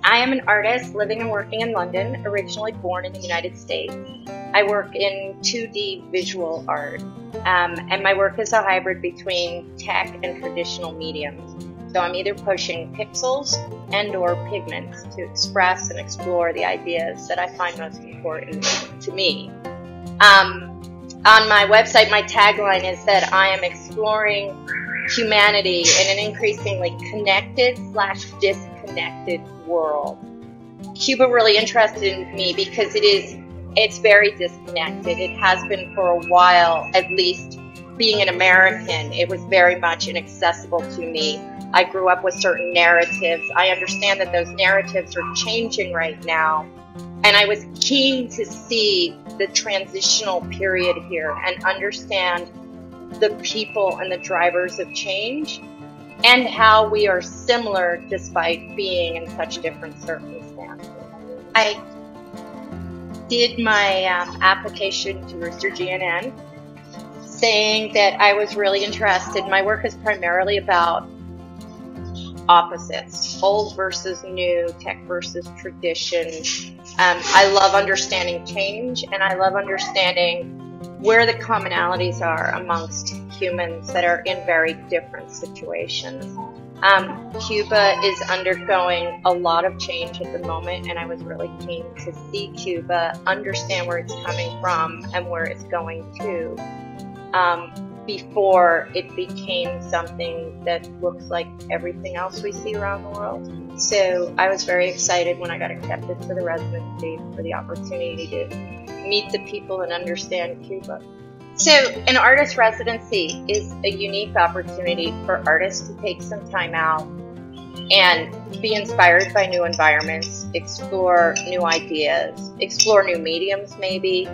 I am an artist living and working in London, originally born in the United States. I work in 2D visual art, and my work is a hybrid between tech and traditional mediums. So I'm either pushing pixels and or pigments to express and explore the ideas that I find most important to me. On my website, my tagline is that I am exploring humanity in an increasingly connected/disconnected world. Cuba really interested me because it's very disconnected. It has been for a while, at least being an American. It was very much inaccessible to me. I grew up with certain narratives. I understand that those narratives are changing right now. And I was keen to see the transitional period here and understand the people and the drivers of change and how we are similar despite being in such different circumstances. I did my application to ROOSTERGNN saying that I was really interested. My work is primarily about opposites, old versus new, tech versus tradition. I love understanding change, and I love understanding where the commonalities are amongst humans that are in very different situations. Cuba is undergoing a lot of change at the moment, and I was really keen to see Cuba, understand where it's coming from and where it's going to, before it became something that looks like everything else we see around the world. So I was very excited when I got accepted to the residency for the opportunity to meet the people and understand Cuba. So an artist residency is a unique opportunity for artists to take some time out and be inspired by new environments, explore new ideas, explore new mediums maybe,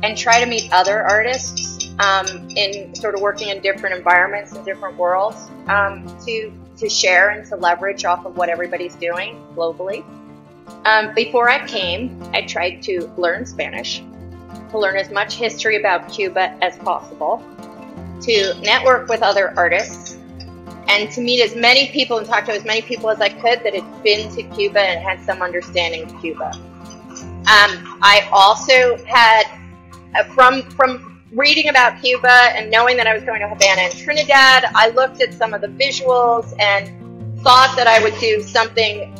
and try to meet other artists in sort of working in different environments and different worlds to share and to leverage off of what everybody's doing globally. Before I came, I tried to learn Spanish, to learn as much history about Cuba as possible, to network with other artists, and to meet as many people and talk to as many people as I could that had been to Cuba and had some understanding of Cuba. I also had, from reading about Cuba and knowing that I was going to Havana and Trinidad, I looked at some of the visuals and thought that I would do something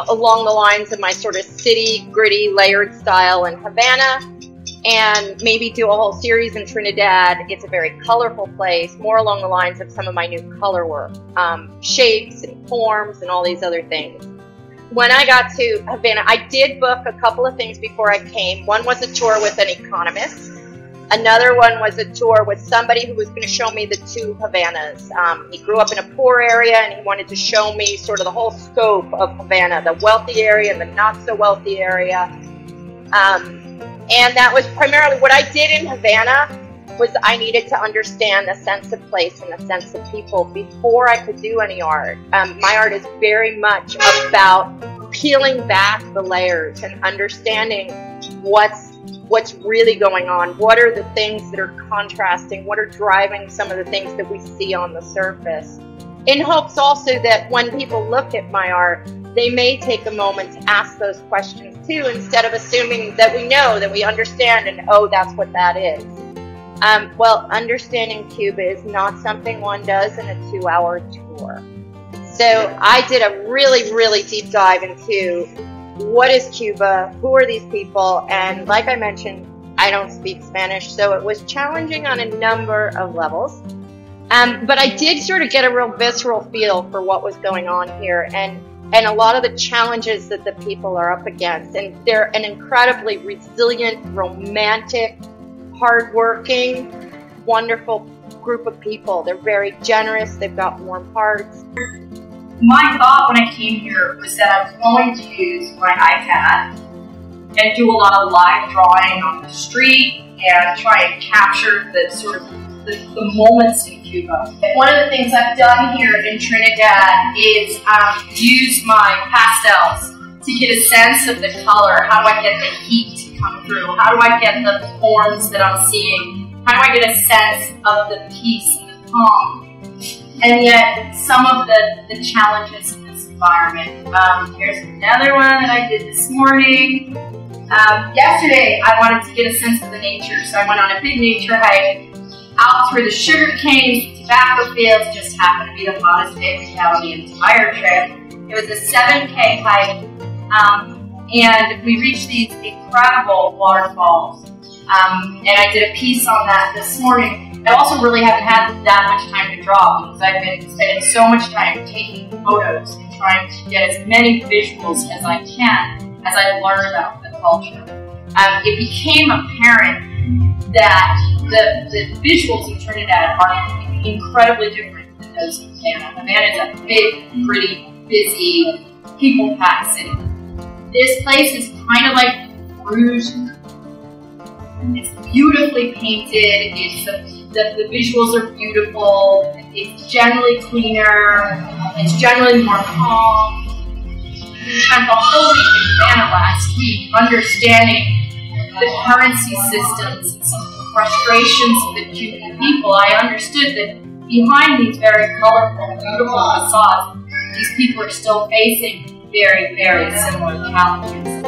along the lines of my sort of city, gritty, layered style in Havana, and maybe do a whole series in Trinidad. It's a very colorful place, more along the lines of some of my new color work, shapes and forms and all these other things. When I got to Havana, I did book a couple of things before I came. One was a tour with an economist. Another one was a tour with somebody who was going to show me the two Havanas. He grew up in a poor area, and he wanted to show me sort of the whole scope of Havana, the wealthy area and the not so wealthy area. And that was primarily what I did in Havana. Was I needed to understand the sense of place and the sense of people before I could do any art. My art is very much about peeling back the layers and understanding what's really going on, what are the things that are contrasting, what are driving some of the things that we see on the surface, in hopes also that when people look at my art, they may take a moment to ask those questions too, instead of assuming that we know, that we understand, and oh, that's what that is. Well, understanding Cuba is not something one does in a 2-hour tour. So I did a really, really deep dive into what is Cuba, who are these people, and like I mentioned, I don't speak Spanish, so it was challenging on a number of levels. But I did sort of get a real visceral feel for what was going on here and a lot of the challenges that the people are up against. And they're an incredibly resilient, romantic, hardworking, wonderful group of people. They're very generous, they've got warm hearts. My thought when I came here was that I was going to use my iPad and do a lot of live drawing on the street and try and capture the sort of the moments in Cuba. One of the things I've done here in Trinidad is use my pastels to get a sense of the color. How do I get the heat to come through? How do I get the forms that I'm seeing? How do I get a sense of the peace and the calm? And yet, some of the challenges in this environment. Here's another one that I did this morning. Yesterday, I wanted to get a sense of the nature, so I went on a big nature hike out through the sugar canes, tobacco fields. Just happened to be the hottest day we had on the entire trip. It was a 7K hike, and we reached these incredible waterfalls. And I did a piece on that this morning. I also really haven't had that much time to draw because I've been spending so much time taking photos and trying to get as many visuals as I can as I learn about the culture. It became apparent that the visuals in Trinidad are incredibly different than those in Havana. Havana is a big, pretty, busy, people-packed city. This place is kind of like ROOSTERGNN. It's beautifully painted. The visuals are beautiful. It's generally cleaner. It's generally more calm. We spent the whole week in Havana last week understanding the currency systems and some of the frustrations of the Cuban people. I understood that behind these very colorful, beautiful facades, these people are still facing very, very similar challenges.